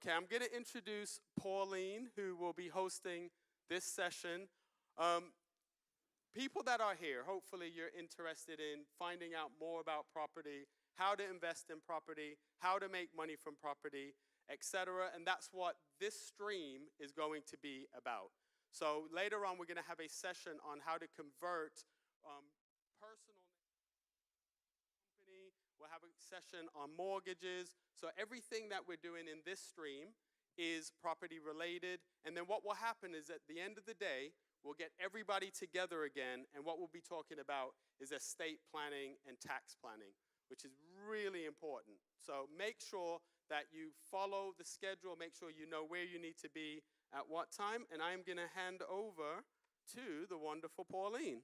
Okay, I'm going to introduce Pauline, who will be hosting this session. People that are here, hopefully you're interested in finding out more about property, how to invest in property, how to make money from property, etc. And that's what this stream is going to be about. So later on, we're going to have a session on how to convert personal company. We'll have a session on mortgages. So everything that we're doing in this stream is property related. And then what will happen is at the end of the day, we'll get everybody together again, and what we'll be talking about is estate planning and tax planning, which is really important. So make sure that you follow the schedule, make sure you know where you need to be at what time, and I'm going to hand over to the wonderful Pauline.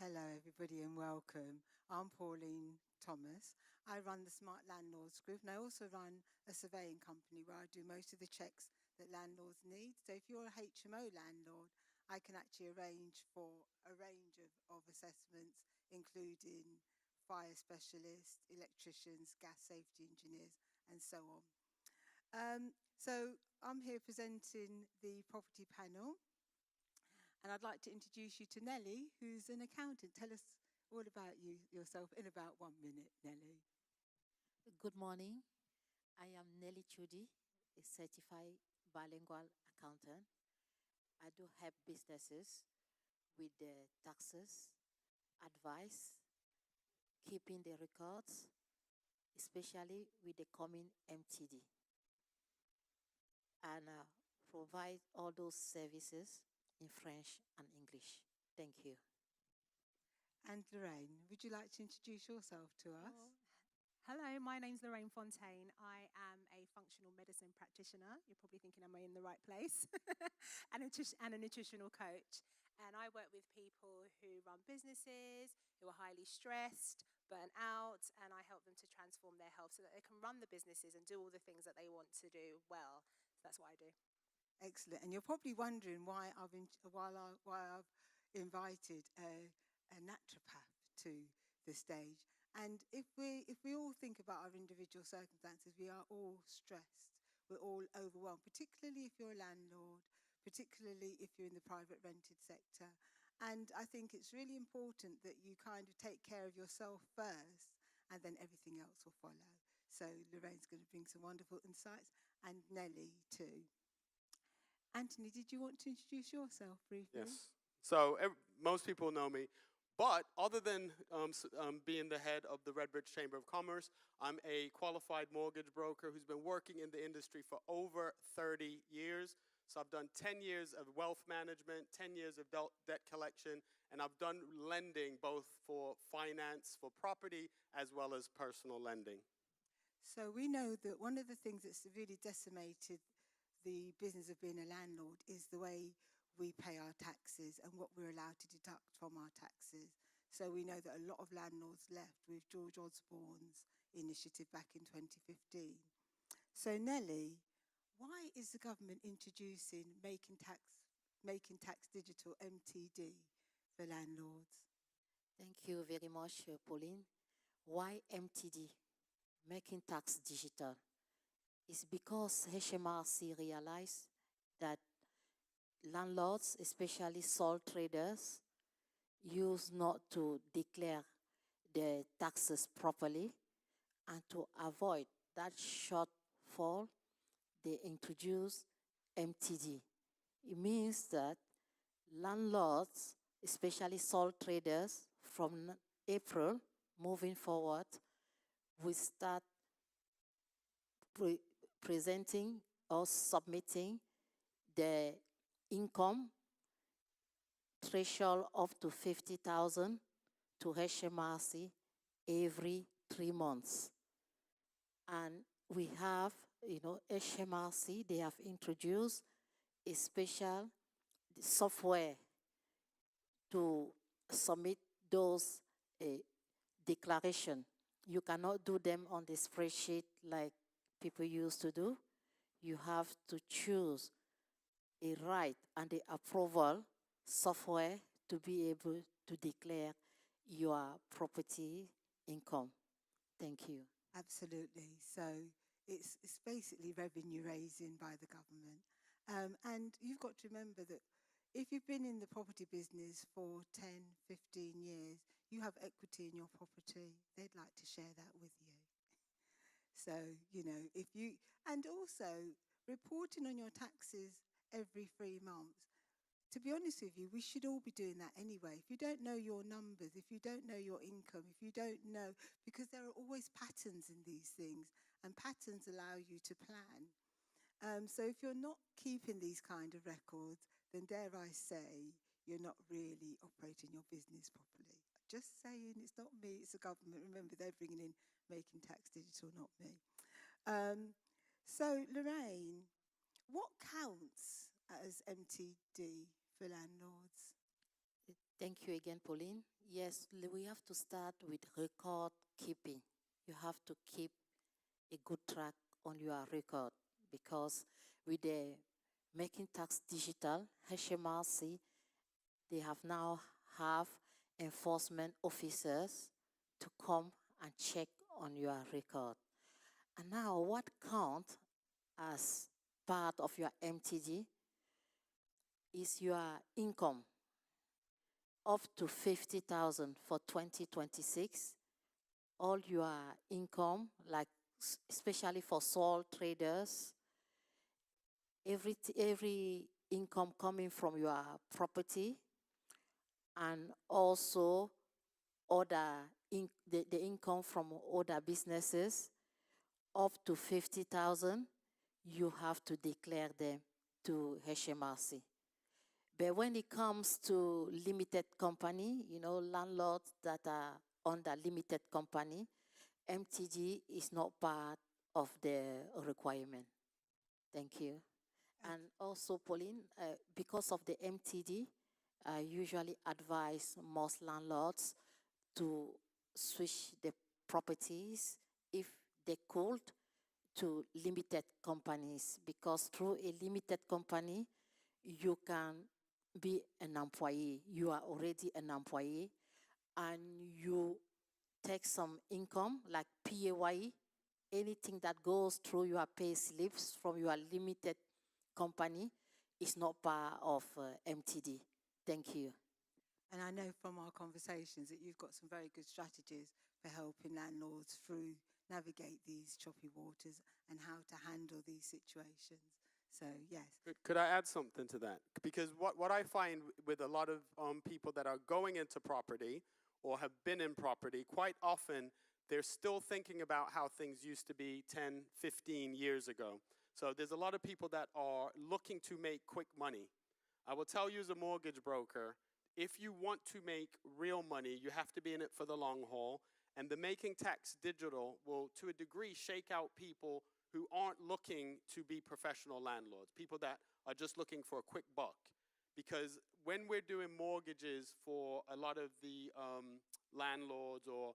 Hello, everybody, and welcome. I'm Pauline Thomas. I run the Smart Landlords Group, and I also run a surveying company where I do most of the checks that landlords need. So if you're a HMO landlord, I can actually arrange for a range of assessments, including fire specialists, electricians, gas safety engineers, and so on. So I'm here presenting the property panel, and I'd like to introduce you to Nellie, who's an accountant. Tell us all about yourself in about 1 minute, Nellie. Good morning. I am Nellie Chudi, a certified bilingual accountant. I do help businesses with the taxes, advice, keeping the records, especially with the coming MTD, and provide all those services in French and English. Thank you. And Lorraine, would you like to introduce yourself to us? Hello, my name's Lorraine Fontaine. I am a functional medicine practitioner. You're probably thinking, am I in the right place? and a nutritional coach. And I work with people who run businesses, who are highly stressed, burnt out, and I help them to transform their health so that they can run the businesses and do all the things that they want to do well. So that's what I do. Excellent. And you're probably wondering why I've invited a naturopath to the stage. And if we all think about our individual circumstances, we are all stressed. We're all overwhelmed, particularly if you're a landlord, particularly if you're in the private rented sector. And I think it's really important that you kind of take care of yourself first, and then everything else will follow. So Lorraine's going to bring some wonderful insights, and Nellie too. Anthony, did you want to introduce yourself briefly? Yes. So most people know me. But other than being the head of the Redbridge Chamber of Commerce, I'm a qualified mortgage broker who's been working in the industry for over 30 years. So I've done 10 years of wealth management, 10 years of debt collection, and I've done lending both for finance, for property, as well as personal lending. So we know that one of the things that's really decimated the business of being a landlord is the way we pay our taxes and what we're allowed to deduct from our taxes. So we know that a lot of landlords left with George Osborne's initiative back in 2015. So Nellie, why is the government introducing Making Tax Digital, MTD, for landlords? Thank you very much, Pauline. Why MTD, Making Tax Digital? It's because HMRC realized that landlords, especially sole traders, use not to declare their taxes properly, and to avoid that shortfall, they introduce MTD. It means that landlords, especially sole traders, from April moving forward, will start presenting or submitting the income threshold up to 50,000 to HMRC every 3 months. And we have, HMRC, they have introduced a special software to submit those declaration. You cannot do them on the spreadsheet like people used to do. You have to choose a right and the approval software to be able to declare your property income. Thank you. Absolutely. So it's basically revenue raising by the government. And you've got to remember that if you've been in the property business for 10, 15 years, you have equity in your property. They'd like to share that with you. So, if you, and also reporting on your taxes every 3 months. To be honest with you, we should all be doing that anyway. If you don't know your numbers, if you don't know your income, if you don't know, because there are always patterns in these things, and patterns allow you to plan. So if you're not keeping these kind of records, then dare I say, you're not really operating your business properly. Just saying, it's not me, it's the government. Remember, they're bringing in Making Tax Digital, not me. So Lorraine, what counts as MTD for landlords? Thank you again, Pauline. Yes, we have to start with record keeping. You have to keep a good track on your record, because with the Making Tax Digital, HMRC, they now have enforcement officers to come and check on your record. And now what counts as part of your MTD is your income, up to 50,000 for 2026. All your income, like especially for sole traders, every income coming from your property, and also the income from other businesses, up to 50,000, you have to declare them to HMRC. But when it comes to limited company, landlords that are under limited company, MTD is not part of the requirement. Thank you. And also, Pauline, because of the MTD, I usually advise most landlords to switch the properties, if they could, to limited companies, because through a limited company, you can be an employee. You are already an employee, and you take some income like PAYE, anything that goes through your pay slips from your limited company is not part of MTD. Thank you. And I know from our conversations that you've got some very good strategies for helping landlords through navigate these choppy waters and how to handle these situations. So, yes. Could I add something to that? Because what I find with a lot of people that are going into property or have been in property, quite often they're still thinking about how things used to be 10, 15 years ago. So there's a lot of people that are looking to make quick money. I will tell you as a mortgage broker, if you want to make real money, you have to be in it for the long haul. And the Making Tax Digital will, to a degree, shake out people who aren't looking to be professional landlords, people that are just looking for a quick buck. Because when we're doing mortgages for a lot of the landlords or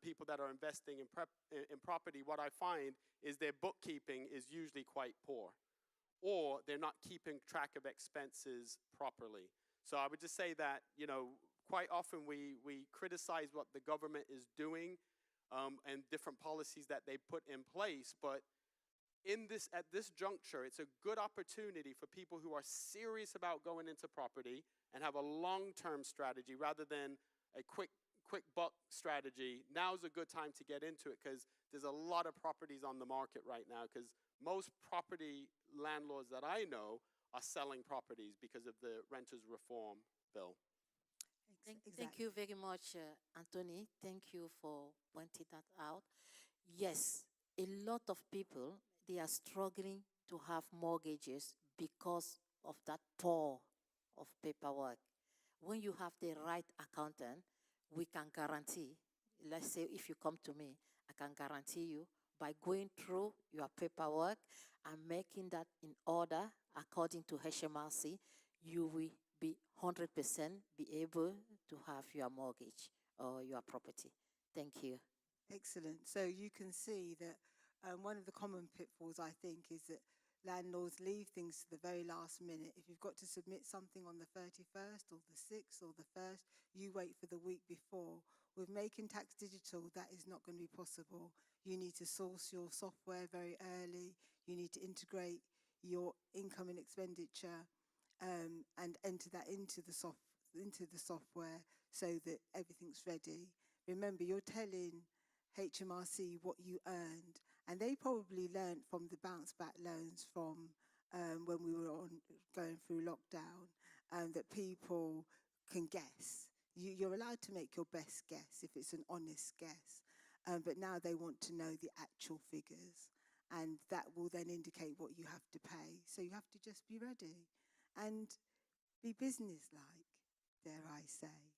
people that are investing in property, what I find is their bookkeeping is usually quite poor, or they're not keeping track of expenses properly. So I would just say that, quite often we criticize what the government is doing and different policies that they put in place, but at this juncture, it's a good opportunity for people who are serious about going into property and have a long-term strategy rather than a quick buck strategy. Now's a good time to get into it, because there's a lot of properties on the market right now, because most property landlords that I know are selling properties because of the renters reform bill. Thank you very much, Anthony. Thank you for pointing that out. Yes, a lot of people, they are struggling to have mortgages because of that pour of paperwork. When you have the right accountant, we can guarantee, let's say if you come to me, I can guarantee you by going through your paperwork and making that in order according to HMRC, you will be 100% be able to have your mortgage or your property. Thank you. Excellent. So you can see that one of the common pitfalls, I think, is that landlords leave things to the very last minute. If you've got to submit something on the 31st or the 6th or the 1st, you wait for the week before, with making tax digital, that is not going to be possible. You need to source your software very early. You need to integrate your income and expenditure and enter that into the software so that everything's ready. Remember, you're telling HMRC what you earned, and they probably learned from the bounce back loans from when we were going through lockdown, that people can guess. You're allowed to make your best guess if it's an honest guess, but now they want to know the actual figures, and that will then indicate what you have to pay. So you have to just be ready and be businesslike, dare I say.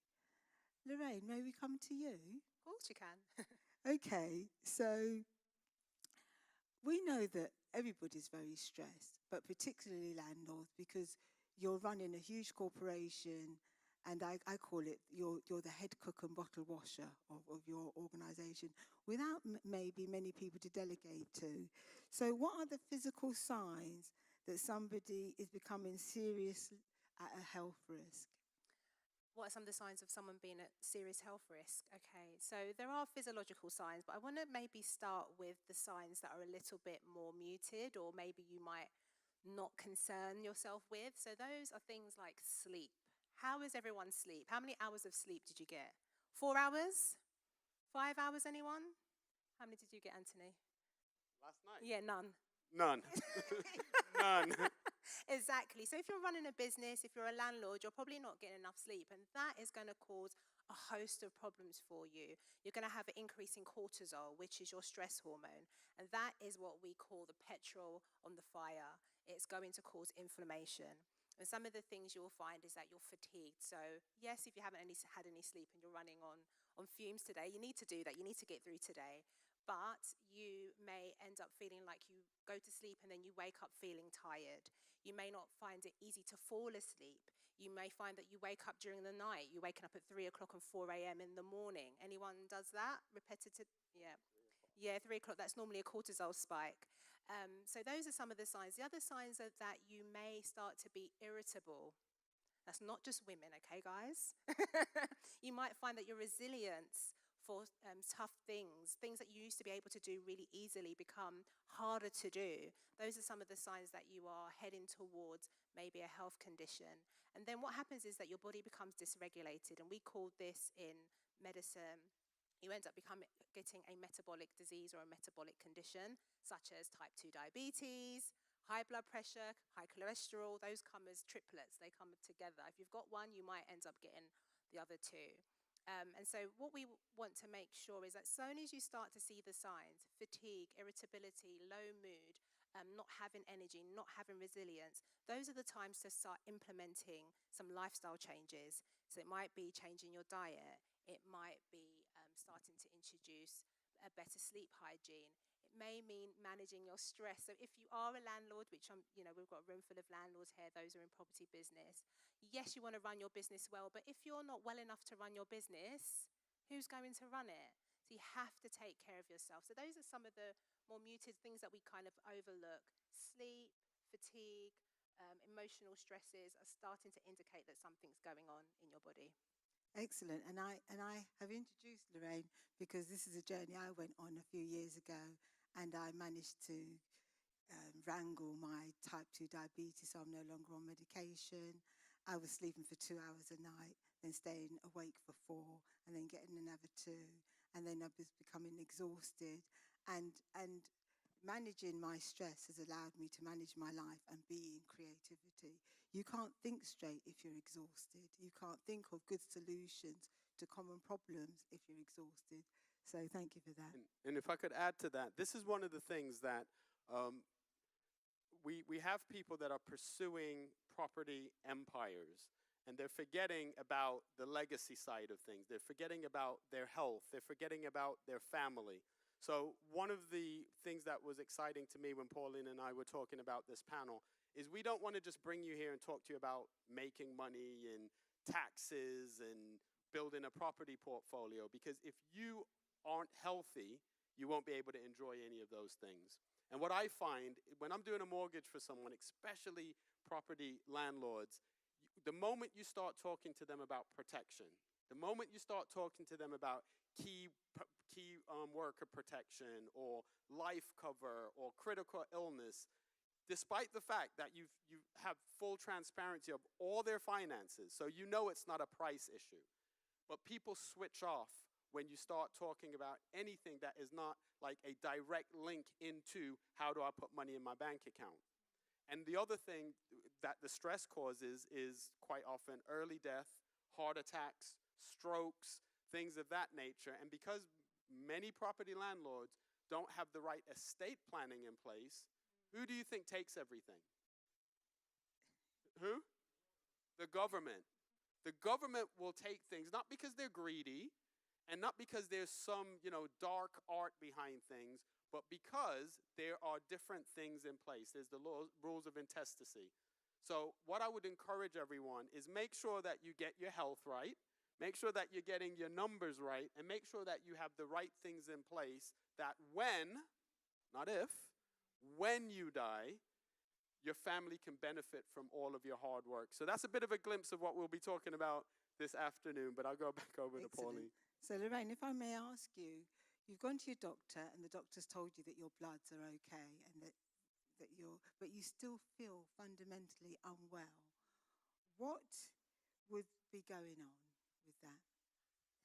Lorraine, may we come to you? Of course you can. Okay, so we know that everybody's very stressed, but particularly landlords, because you're running a huge corporation, and I call it you're the head cook and bottle washer of your organization, without maybe many people to delegate to. So what are the physical signs that somebody is becoming serious at a health risk? What are some of the signs of someone being at serious health risk? Okay, so there are physiological signs, but I want to maybe start with the signs that are a little bit more muted, or maybe you might not concern yourself with. So those are things like sleep. How is everyone's sleep? How many hours of sleep did you get? 4 hours? 5 hours, anyone? How many did you get, Anthony? Last night? Yeah, none. None. None. Exactly. So if you're running a business, if you're a landlord, you're probably not getting enough sleep, and that is going to cause a host of problems for you. You're going to have an increase in cortisol, which is your stress hormone, and that is what we call the petrol on the fire. It's going to cause inflammation. And some of the things you'll find is that you're fatigued. So yes, if you haven't had any sleep and you're running on fumes today, you need to do that. You need to get through today. But you may end up feeling like you go to sleep and then you wake up feeling tired. You may not find it easy to fall asleep. You may find that you wake up during the night. You're waking up at 3 o'clock and 4 a.m. in the morning. Anyone does that? Repetitive? Yeah. Yeah, 3 o'clock, that's normally a cortisol spike. So those are some of the signs. The other signs are that you may start to be irritable. That's not just women, okay, guys? You might find that your resilience for tough things that you used to be able to do really easily become harder to do. Those are some of the signs that you are heading towards maybe a health condition. And then what happens is that your body becomes dysregulated, and we call this in medicine, you end up getting a metabolic disease or a metabolic condition, such as type 2 diabetes, high blood pressure, high cholesterol. Those come as triplets. They come together. If you've got one, you might end up getting the other two. And so what we want to make sure is that as soon as you start to see the signs, fatigue, irritability, low mood, not having energy, not having resilience, those are the times to start implementing some lifestyle changes. So it might be changing your diet. It might be starting to introduce a better sleep hygiene. It may mean managing your stress. So if you are a landlord, which we've got a room full of landlords here, those are in property business. Yes, you want to run your business well, but if you're not well enough to run your business, who's going to run it? So you have to take care of yourself. So those are some of the more muted things that we kind of overlook. Sleep, fatigue, emotional stresses are starting to indicate that something's going on in your body. Excellent. And I have introduced Lorraine because this is a journey I went on a few years ago, and I managed to wrangle my type 2 diabetes, so I'm no longer on medication. I was sleeping for 2 hours a night, then staying awake for 4, and then getting another 2, and then I was becoming exhausted. And managing my stress has allowed me to manage my life and be in creativity. You can't think straight if you're exhausted. You can't think of good solutions to common problems if you're exhausted. So thank you for that. And if I could add to that, this is one of the things that we have people that are pursuing property empires, and they're forgetting about the legacy side of things. They're forgetting about their health. They're forgetting about their family. So one of the things that was exciting to me when Pauline and I were talking about this panel is we don't want to just bring you here and talk to you about making money and taxes and building a property portfolio, because if you aren't healthy, you won't be able to enjoy any of those things. And what I find when I'm doing a mortgage for someone, especially property landlords, the moment you start talking to them about protection, The moment you start talking to them about key worker protection or life cover or critical illness, despite the fact that you have full transparency of all their finances, so you know it's not a price issue, but people switch off when you start talking about anything that is not like a direct link into how do I put money in my bank account. And the other thing that the stress causes is quite often early death, heart attacks, strokes, things of that nature. And because many property landlords don't have the right estate planning in place, who do you think takes everything? Who? The government. The government will take things, not because they're greedy, and not because there's some, dark art behind things, but because there are different things in place. There's the rules of intestacy. So what I would encourage everyone is make sure that you get your health right, make sure that you're getting your numbers right, and make sure that you have the right things in place that when, not if, when you die, your family can benefit from all of your hard work. So that's a bit of a glimpse of what we'll be talking about this afternoon, but I'll go back over to Pauline. So Lorraine, if I may ask you, you've gone to your doctor and the doctor's told you that your bloods are okay and that but you still feel fundamentally unwell. What would be going on with that?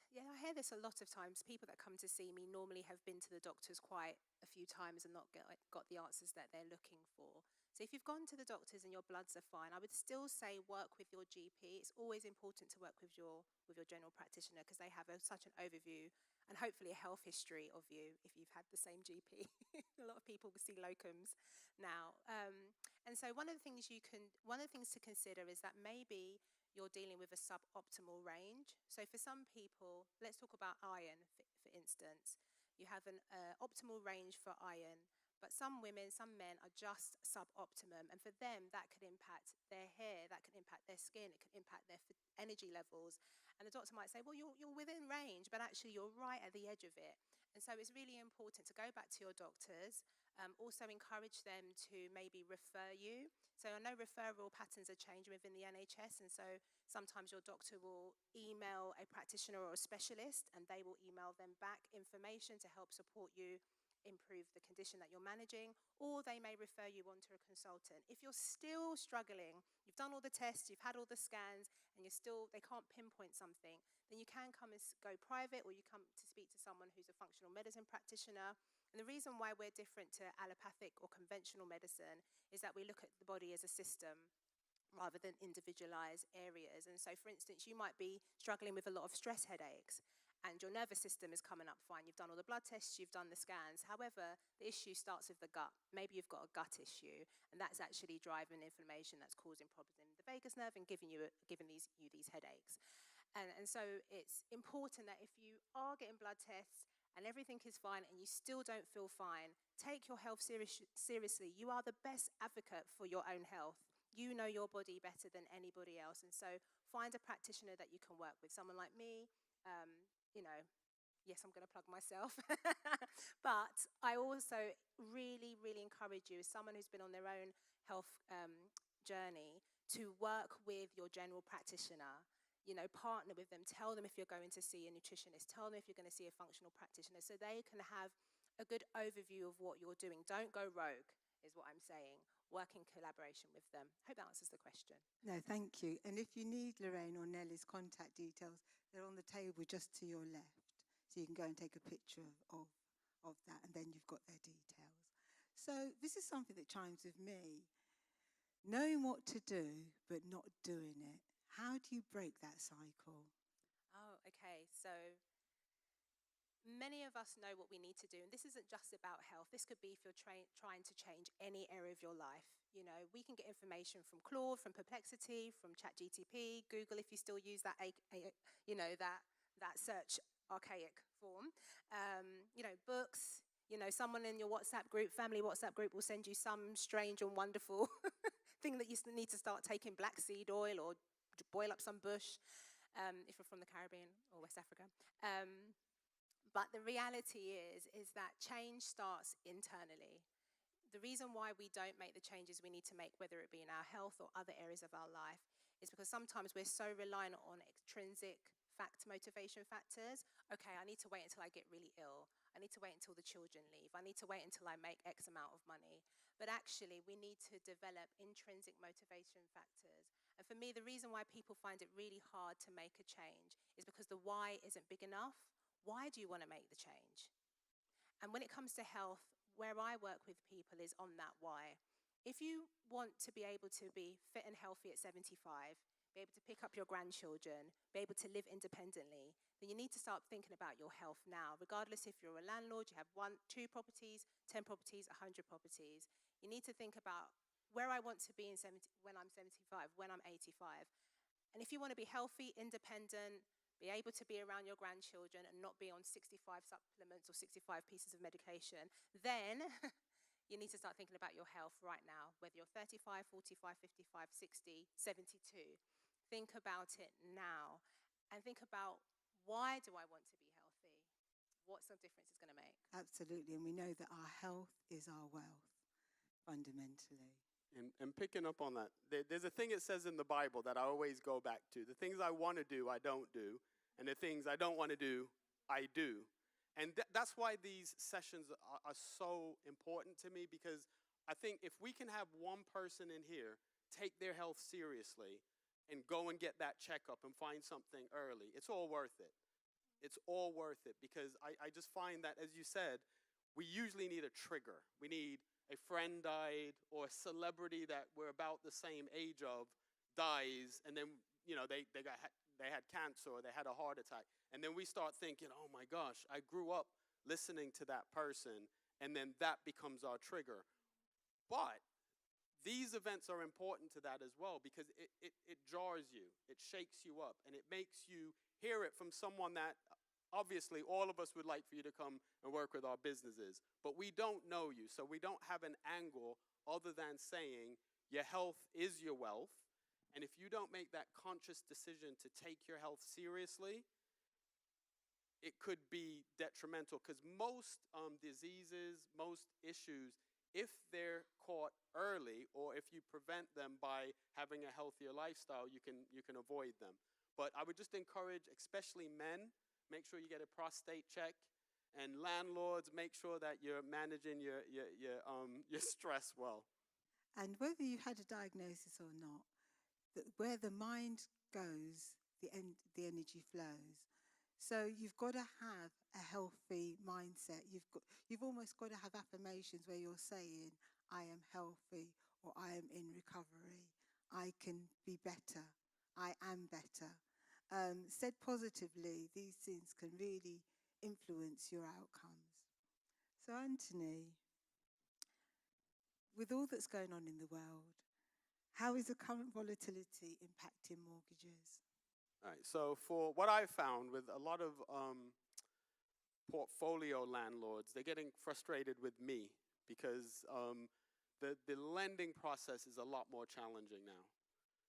Yeah, I hear this a lot of times. People that come to see me normally have been to the doctors quite a few times and not got the answers that they're looking for. So if you've gone to the doctors and your bloods are fine, I would still say work with your GP. It's always important to work with your general practitioner because they have such an overview and hopefully a health history of you if you've had the same GP. A lot of people see locums now. And so one of the things to consider is that maybe you're dealing with a suboptimal range. So for some people, let's talk about iron, for instance. You have an optimal range for iron, but some women, some men are just suboptimum. And for them, that could impact their hair, that could impact their skin, it could impact their energy levels. And the doctor might say, well, you're within range, but actually you're right at the edge of it. And so it's really important to go back to your doctors, also encourage them to maybe refer you. So I know referral patterns are changing within the NHS, and so sometimes your doctor will email a practitioner or a specialist, and they will email them back information to help support you improve the condition that you're managing, or they may refer you on to a consultant. If you're still struggling, you've done all the tests, you've had all the scans, and they can't pinpoint something, then you can come and go private, or you come to speak to someone who's a functional medicine practitioner. And the reason why we're different to allopathic or conventional medicine is that we look at the body as a system rather than individualized areas. And so, for instance, you might be struggling with a lot of stress headaches, and your nervous system is coming up fine. You've done all the blood tests, you've done the scans. However, the issue starts with the gut. Maybe you've got a gut issue, and that's actually driving inflammation that's causing problems in the vagus nerve and giving you these headaches. And so it's important that if you are getting blood tests and everything is fine and you still don't feel fine, take your health seriously. You are the best advocate for your own health. You know your body better than anybody else. And so find a practitioner that you can work with. Someone like me, yes, I'm going to plug myself. But I also really, really encourage you, as someone who's been on their own health journey, to work with your general practitioner. Partner with them. Tell them if you're going to see a nutritionist. Tell them if you're going to see a functional practitioner, so they can have a good overview of what you're doing. Don't go rogue, is what I'm saying. Work in collaboration with them. Hope that answers the question. No, thank you. And if you need Lorraine or Nellie's contact details, they're on the table just to your left. So you can go and take a picture of that, and then you've got their details. So this is something that chimes with me. Knowing what to do, but not doing it. How do you break that cycle? Oh, okay. So many of us know what we need to do, and this isn't just about health. This could be if you're trying to change any area of your life. We can get information from Claude, from Perplexity, from ChatGTP, Google, if you still use that, that search archaic form. Books. Someone in your WhatsApp group, family WhatsApp group, will send you some strange and wonderful thing that you need to start taking black seed oil or boil up some bush, if you're from the Caribbean or West Africa. But the reality is that change starts internally. The reason why we don't make the changes we need to make, whether it be in our health or other areas of our life, is because sometimes we're so reliant on extrinsic motivation factors. Okay, I need to wait until I get really ill. I need to wait until the children leave. I need to wait until I make X amount of money. But actually, we need to develop intrinsic motivation factors. And for me, the reason why people find it really hard to make a change is because the why isn't big enough. Why do you want to make the change? And when it comes to health, where I work with people is on that why. If you want to be able to be fit and healthy at 75, be able to pick up your grandchildren, be able to live independently, then you need to start thinking about your health now. Regardless if you're a landlord, you have 1, 2 properties, 10 properties, 100 properties. You need to think about where I want to be when I'm 75, when I'm 85. And if you want to be healthy, independent, be able to be around your grandchildren and not be on 65 supplements or 65 pieces of medication, then you need to start thinking about your health right now, whether you're 35, 45, 55, 60, 72. Think about it now and think about, why do I want to be healthy? What's the difference it's going to make? Absolutely, and we know that our health is our wealth, fundamentally. And picking up on that, there's a thing it says in the Bible that I always go back to. The things I want to do, I don't do. And the things I don't want to do, I do. And that's why these sessions are so important to me, because I think if we can have one person in here take their health seriously and go and get that checkup and find something early, it's all worth it. It's all worth it, because I just find that, as you said, we usually need a trigger. We need a friend died, or a celebrity that we're about the same age of dies, and then, you know, they had cancer or they had a heart attack. And then we start thinking, oh my gosh, I grew up listening to that person, and then that becomes our trigger. But these events are important to that as well, because it jars you, it shakes you up, and it makes you hear it from someone that obviously all of us would like for you to come and work with our businesses, but we don't know you, so we don't have an angle other than saying your health is your wealth, and if you don't make that conscious decision to take your health seriously, it could be detrimental, because most diseases, most issues, if they're caught early, or if you prevent them by having a healthier lifestyle, you can avoid them. But I would just encourage, especially men, make sure you get a prostate check, and landlords, make sure that you're managing your stress well. And whether you've had a diagnosis or not, where the mind goes, the energy flows. So you've got to have a healthy mindset. You've almost got to have affirmations where you're saying, I am healthy, or I am in recovery. I can be better. I am better. Said positively, these things can really influence your outcomes. So Anthony, with all that's going on in the world, how is the current volatility impacting mortgages? All right, so for what I've found with a lot of portfolio landlords, they're getting frustrated with me, because the lending process is a lot more challenging now.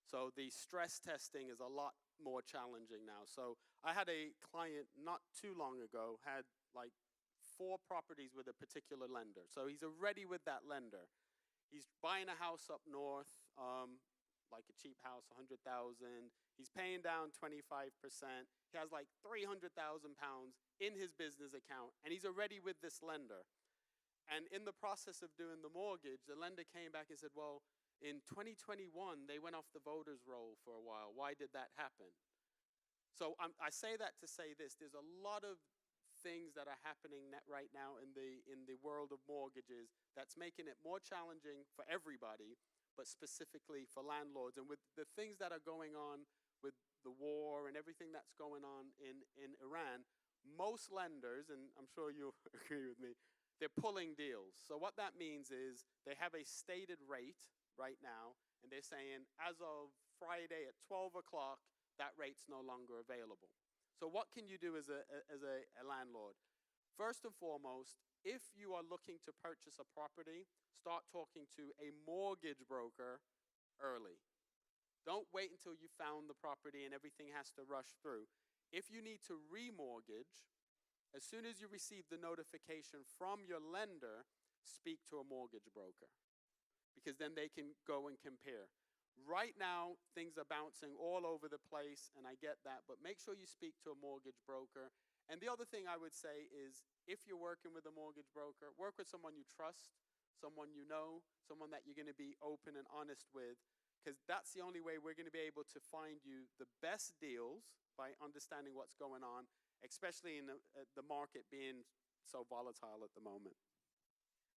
So the stress testing is a lot more challenging now. So I had a client not too long ago, had like 4 properties with a particular lender. So he's already with that lender. He's buying a house up north, like a cheap house, 100,000. He's paying down 25%. He has like 300,000 pounds in his business account, and he's already with this lender. And in the process of doing the mortgage, the lender came back and said, well, in 2021, they went off the voters roll for a while. Why did that happen? So I say that to say this. There's a lot of things that are happening right now in the world of mortgages that's making it more challenging for everybody, but specifically for landlords. And with the things that are going on with the war and everything that's going on in Iran, most lenders, and I'm sure you'll agree with me, they're pulling deals. So what that means is they have a stated rate right now, and they're saying as of Friday at 12 o'clock, that rate's no longer available. So what can you do as a landlord? First and foremost, if you are looking to purchase a property, start talking to a mortgage broker early. Don't wait until you found the property and everything has to rush through. If you need to remortgage, as soon as you receive the notification from your lender, speak to a mortgage broker, because then they can go and compare. Right now, things are bouncing all over the place, and I get that, but make sure you speak to a mortgage broker. And the other thing I would say is, if you're working with a mortgage broker, work with someone you trust, someone you know, someone that you're going to be open and honest with, because that's the only way we're going to be able to find you the best deals by understanding what's going on, especially in the market being so volatile at the moment.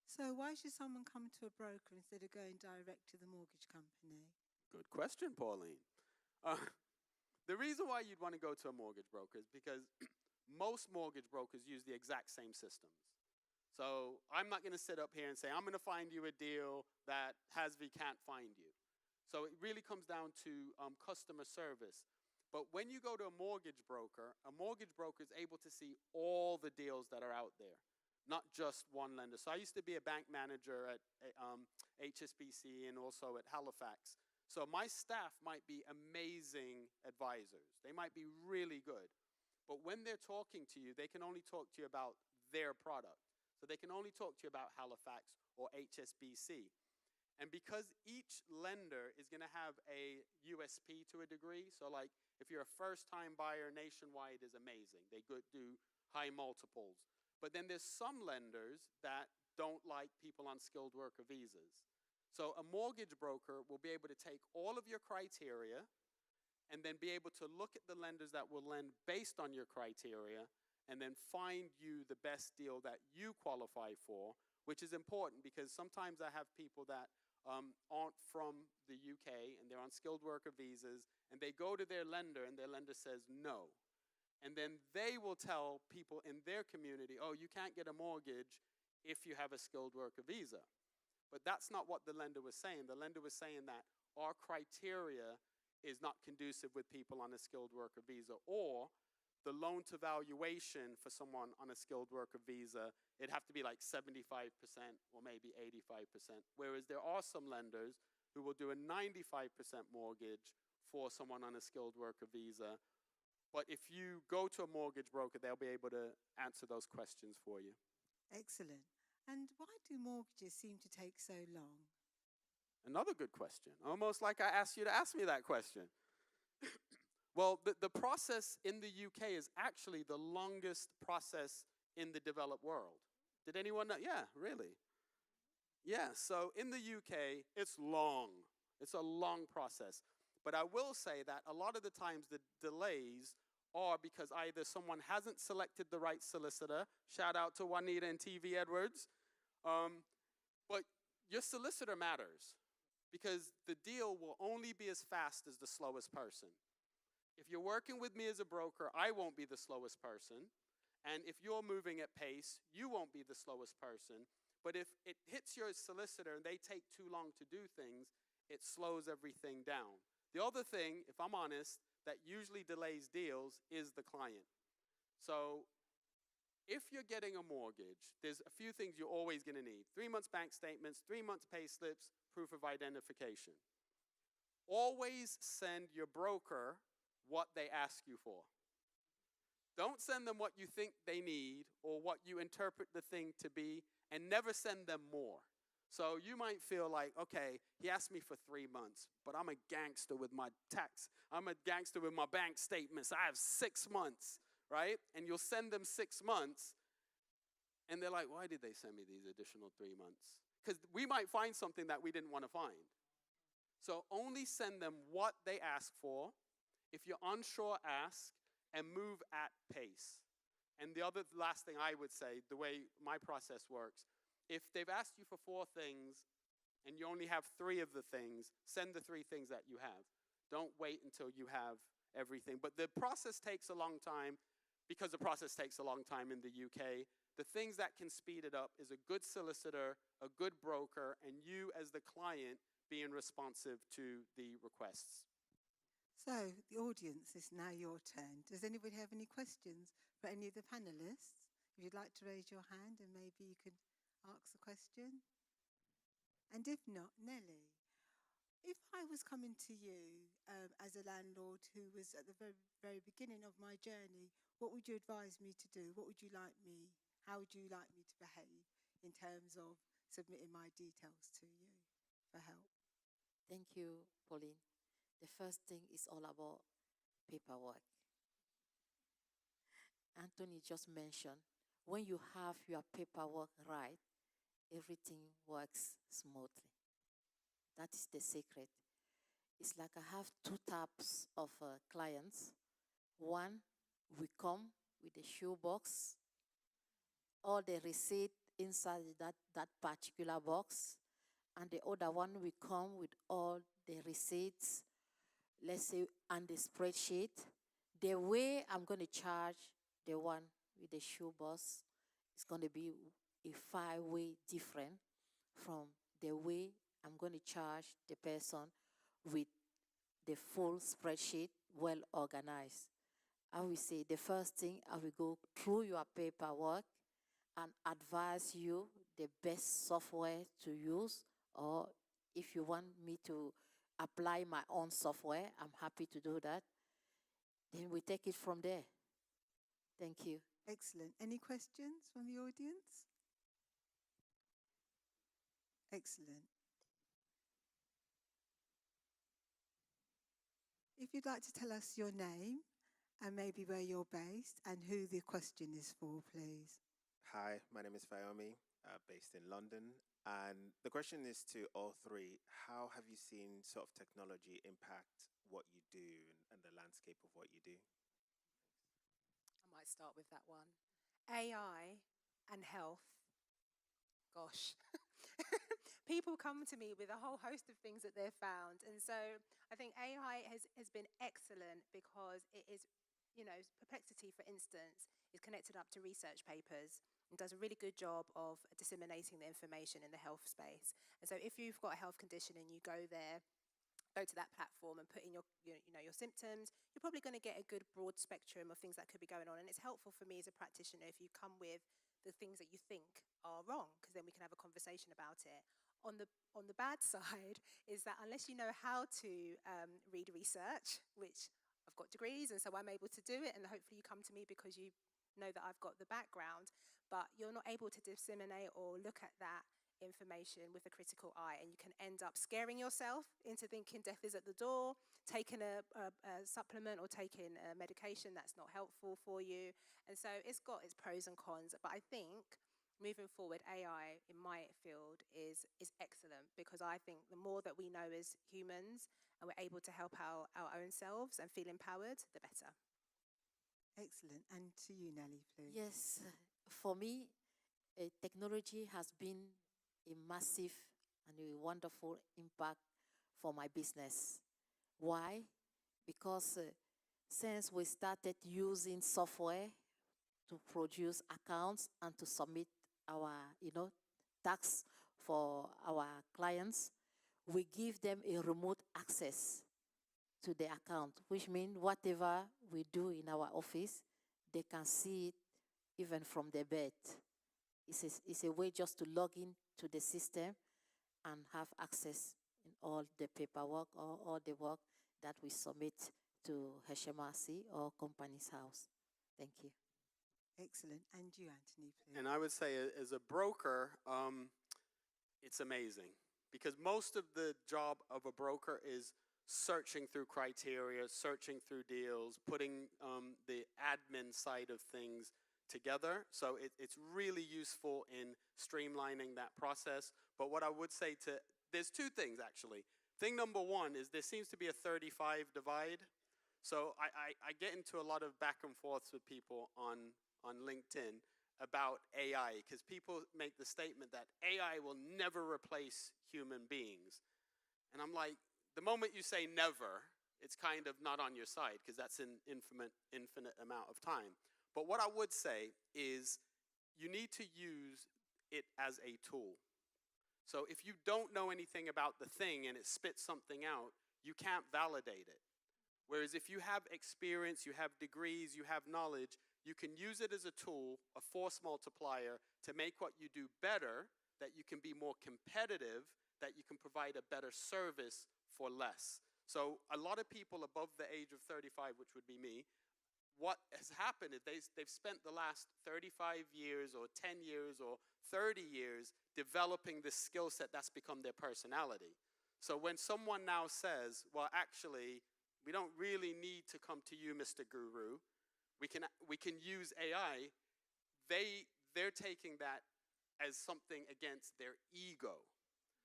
So why should someone come to a broker instead of going direct to the mortgage company? Good question, Pauline. The reason why you'd want to go to a mortgage broker is because most mortgage brokers use the exact same systems. So I'm not going to sit up here and say, I'm going to find you a deal that Hasvi can't find you. So it really comes down to customer service. But when you go to a mortgage broker is able to see all the deals that are out there, not just one lender. So I used to be a bank manager at HSBC and also at Halifax. So my staff might be amazing advisors. They might be really good. But when they're talking to you, they can only talk to you about their product. So they can only talk to you about Halifax or HSBC. And because each lender is going to have a USP to a degree, so like if you're a first-time buyer, Nationwide is amazing. They do high multiples. But then there's some lenders that don't like people on skilled worker visas. So a mortgage broker will be able to take all of your criteria and then be able to look at the lenders that will lend based on your criteria and then find you the best deal that you qualify for, which is important because sometimes I have people that aren't from the UK and they're on skilled worker visas and they go to their lender and their lender says no. And then they will tell people in their community, oh, you can't get a mortgage if you have a skilled worker visa. But that's not what the lender was saying. The lender was saying that our criteria is not conducive with people on a skilled worker visa, or the loan to valuation for someone on a skilled worker visa, it'd have to be like 75% or maybe 85%. Whereas there are some lenders who will do a 95% mortgage for someone on a skilled worker visa. But if you go to a mortgage broker, they'll be able to answer those questions for you. Excellent. And why do mortgages seem to take so long? Another good question. Almost like I asked you to ask me that question. Well, the process in the UK is actually the longest process in the developed world. Did anyone know? Yeah, really. Yeah, so in the UK, it's long. It's a long process. But I will say that a lot of the times the delays are because either someone hasn't selected the right solicitor, shout out to Juanita and TV Edwards, but your solicitor matters because the deal will only be as fast as the slowest person. If you're working with me as a broker, I won't be the slowest person. And if you're moving at pace, you won't be the slowest person. But if it hits your solicitor and they take too long to do things, it slows everything down. The other thing, if I'm honest, that usually delays deals is the client. So if you're getting a mortgage, there's a few things you're always going to need. 3 months bank statements, 3 months pay slips, proof of identification. Always send your broker what they ask you for. Don't send them what you think they need or what you interpret the thing to be, and never send them more. So you might feel like, okay, he asked me for 3 months, but I'm a gangster with my tax. I'm a gangster with my bank statements. I have 6 months, right? And you'll send them 6 months, and they're like, why did they send me these additional 3 months? Because we might find something that we didn't want to find. So only send them what they ask for. If you're unsure, ask, and move at pace. And the last thing I would say, the way my process works, if they've asked you for 4 things and you only have 3 of the things, send the 3 things that you have. Don't wait until you have everything. But the process takes a long time because the process takes a long time in the UK. The things that can speed it up is a good solicitor, a good broker, and you as the client being responsive to the requests. So, the audience, is now your turn. Does anybody have any questions for any of the panelists? If you'd like to raise your hand and maybe you could ask a question. And if not, Nelly, if I was coming to you as a landlord who was at the very, very beginning of my journey, what would you advise me to do? What would you like me, how would you like me to behave in terms of submitting my details to you for help? Thank you Pauline, the first thing is all about paperwork. Anthony just mentioned, when you have your paperwork right, everything works smoothly. That is the secret. It's like I have two types of clients. One, we come with a shoebox, all the receipt inside that particular box, and the other one we come with all the receipts, let's say, and the spreadsheet. The way I'm going to charge the one with the shoebox is going to be a 5-way different from the way I'm going to charge the person with the full spreadsheet well organized. I will say the first thing, I will go through your paperwork and advise you the best software to use, or if you want me to apply my own software, I'm happy to do that. Then we take it from there. Thank you. Excellent. Any questions from the audience? Excellent. If you'd like to tell us your name and maybe where you're based and who the question is for, please. Hi, my name is Fayomi, based in London. And the question is to all three. How have you seen sort of technology impact what you do and the landscape of what you do? I might start with that one. AI and health. Gosh. People come to me with a whole host of things that they've found. And so I think AI has been excellent because it is, Perplexity, for instance, is connected up to research papers and does a really good job of disseminating the information in the health space. And so if you've got a health condition and you go there, go to that platform and put in your symptoms, you're probably going to get a good broad spectrum of things that could be going on. And it's helpful for me as a practitioner if you come with the things that you think are wrong, because then we can have a conversation about it. On the bad side is that unless you know how to read research, which I've got degrees and so I'm able to do it, and hopefully you come to me because you know that I've got the background, but you're not able to disseminate or look at that information with a critical eye, and you can end up scaring yourself into thinking death is at the door, taking a supplement or taking a medication that's not helpful for you. And so it's got its pros and cons, but I think moving forward, AI in my field is excellent, because I think the more that we know as humans and we're able to help our own selves and feel empowered, the better. Excellent. And to you, Nelly, please. Yes, for me, technology has been a massive and a wonderful impact for my business. Why? Because since we started using software to produce accounts and to submit our, tax for our clients, we give them a remote access to the account, which means whatever we do in our office, they can see it even from their bed. It's a way just to log in to the system and have access in all the paperwork or all the work that we submit to HMRC or company's house. Thank you. Excellent. And you, Anthony, please. And I would say, as a broker, it's amazing, because most of the job of a broker is searching through criteria, searching through deals, putting the admin side of things together. So it's really useful in streamlining that process. But what I would say there's two things actually. Thing number one is there seems to be a 35 divide. So I get into a lot of back and forths with people on LinkedIn about AI, because people make the statement that AI will never replace human beings. And I'm like, the moment you say never, it's kind of not on your side, because that's an infinite amount of time. But what I would say is you need to use it as a tool. So if you don't know anything about the thing and it spits something out, you can't validate it. Whereas if you have experience, you have degrees, you have knowledge, you can use it as a tool, a force multiplier, to make what you do better, that you can be more competitive, that you can provide a better service for less. So a lot of people above the age of 35, which would be me, what has happened is they've spent the last 35 years or 10 years or 30 years developing this skill set that's become their personality. So when someone now says, well, actually, we don't really need to come to you, Mr. Guru. We can use AI. They're taking that as something against their ego.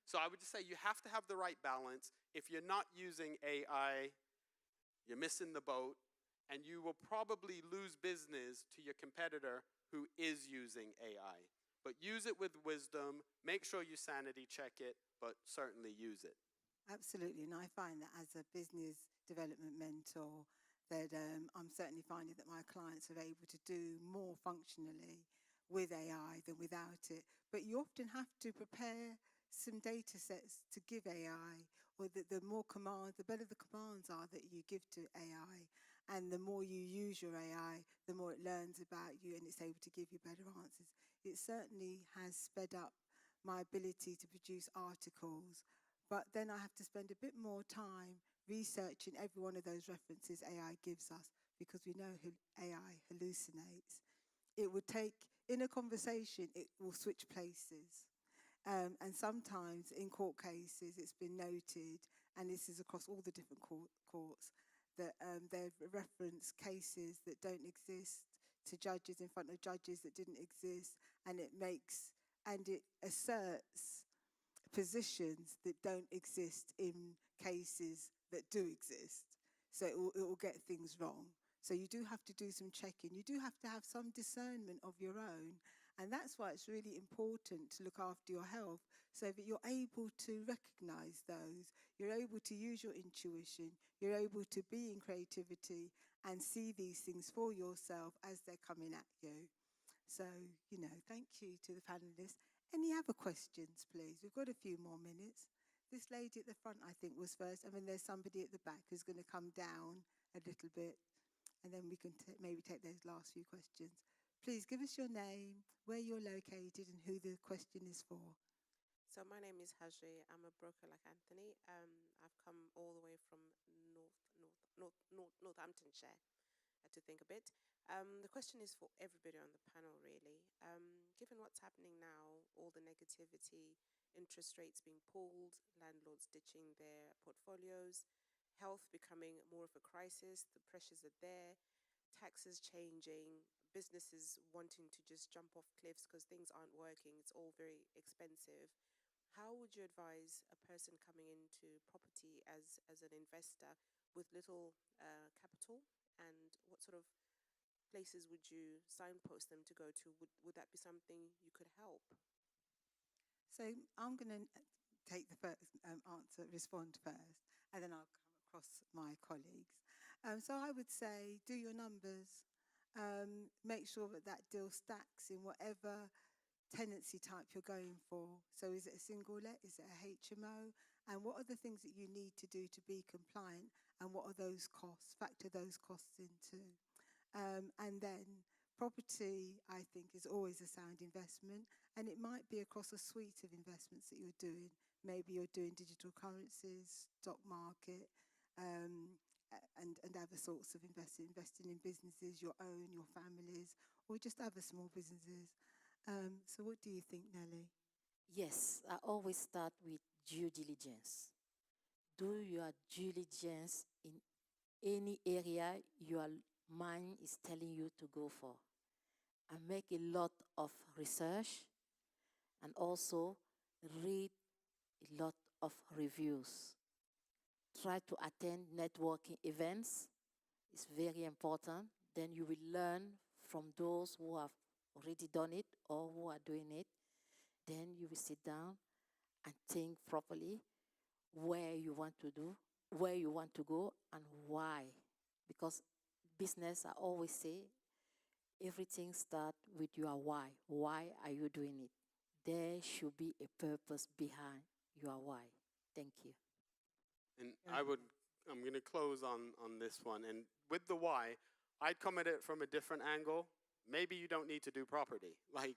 So I would just say you have to have the right balance. If you're not using AI, you're missing the boat, and you will probably lose business to your competitor who is using AI. But use it with wisdom, make sure you sanity check it, but certainly use it. Absolutely, and I find that as a business development mentor, that I'm certainly finding that my clients are able to do more functionally with AI than without it. But you often have to prepare some data sets to give AI, or the more commands, the better the commands are that you give to AI. And the more you use your AI, the more it learns about you and it's able to give you better answers. It certainly has sped up my ability to produce articles, but then I have to spend a bit more time researching every one of those references AI gives us, because we know AI hallucinates. It would take, in a conversation, it will switch places. And sometimes in court cases, it's been noted, and this is across all the different courts, that they've referenced cases that don't exist to judges in front of judges that didn't exist, and it asserts positions that don't exist in cases that do exist. So it will get things wrong. So you do have to do some checking. You do have to have some discernment of your own. And that's why it's really important to look after your health, so that you're able to recognize those. You're able to use your intuition. You're able to be in creativity and see these things for yourself as they're coming at you. So, thank you to the panelists. Any other questions, please? We've got a few more minutes. This lady at the front, I think, was first, and then there's somebody at the back who's going to come down a little bit, and then we can maybe take those last few questions. Please give us your name, where you're located, and who the question is for. So my name is Hajri. I'm a broker like Anthony. I've come all the way from Northamptonshire, to think a bit. The question is for everybody on the panel, really. Given what's happening now, all the negativity, interest rates being pulled, landlords ditching their portfolios, health becoming more of a crisis, the pressures are there, taxes changing, businesses wanting to just jump off cliffs because things aren't working, it's all very expensive. How would you advise a person coming into property as an investor with little capital, and what sort of places would you signpost them to go to? Would that be something you could help? So I'm going to take the first respond first, and then I'll come across my colleagues. So I would say, do your numbers. Make sure that deal stacks in whatever tenancy type you're going for. So is it a single let? Is it a HMO? And what are the things that you need to do to be compliant? And what are those costs? Factor those costs into. And then property, I think, is always a sound investment. And it might be across a suite of investments that you're doing. Maybe you're doing digital currencies, stock market, and other sorts of investing in businesses, your own, your families, or just other small businesses. So what do you think, Nelly? Yes, I always start with due diligence. Do your due diligence in any area your mind is telling you to go for. And make a lot of research, and also read a lot of reviews. Try to attend networking events. It's very important. Then you will learn from those who have already done it or who are doing it. Then you will sit down and think properly where you want to go, and why. Because business, I always say, everything starts with your why. Why are you doing it? There should be a purpose behind your why. Thank you. And I'm going to close on this one. And with the why, I'd come at it from a different angle. Maybe you don't need to do property. Like,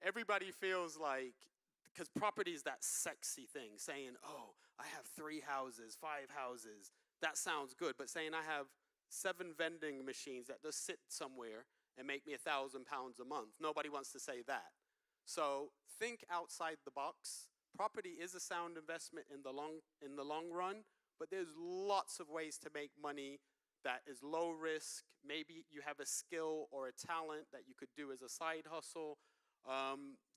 everybody feels like, because property is that sexy thing, saying, oh, I have 3 houses, 5 houses. That sounds good. But saying I have 7 vending machines that just sit somewhere and make me £1,000 a month, nobody wants to say that. So think outside the box. property is a sound investment in the long run, but there's lots of ways to make money that is low risk. Maybe you have a skill or a talent that you could do as a side hustle.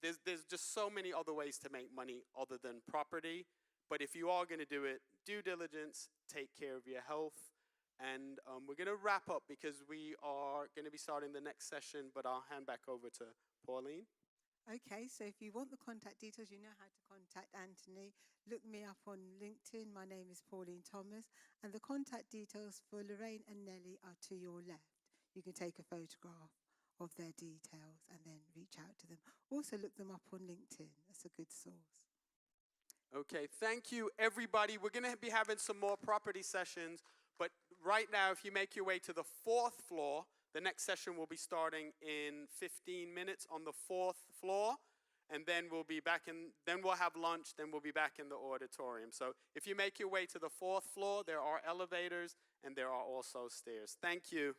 There's just so many other ways to make money other than property. But if you are going to do it, due diligence, take care of your health. And we're going to wrap up because we are going to be starting the next session, but I'll hand back over to Pauline. Okay, so if you want the contact details, you know how to contact Anthony. Look me up on LinkedIn. My name is Pauline Thomas. And the contact details for Lorraine and Nellie are to your left. You can take a photograph of their details and then reach out to them. Also look them up on LinkedIn. That's a good source. Okay, thank you, everybody. We're going to be having some more property sessions, but right now, if you make your way to the 4th floor, the next session will be starting in 15 minutes on the 4th floor, and then we'll be back then we'll have lunch, then we'll be back in the auditorium. So if you make your way to the 4th floor, there are elevators, and there are also stairs. Thank you.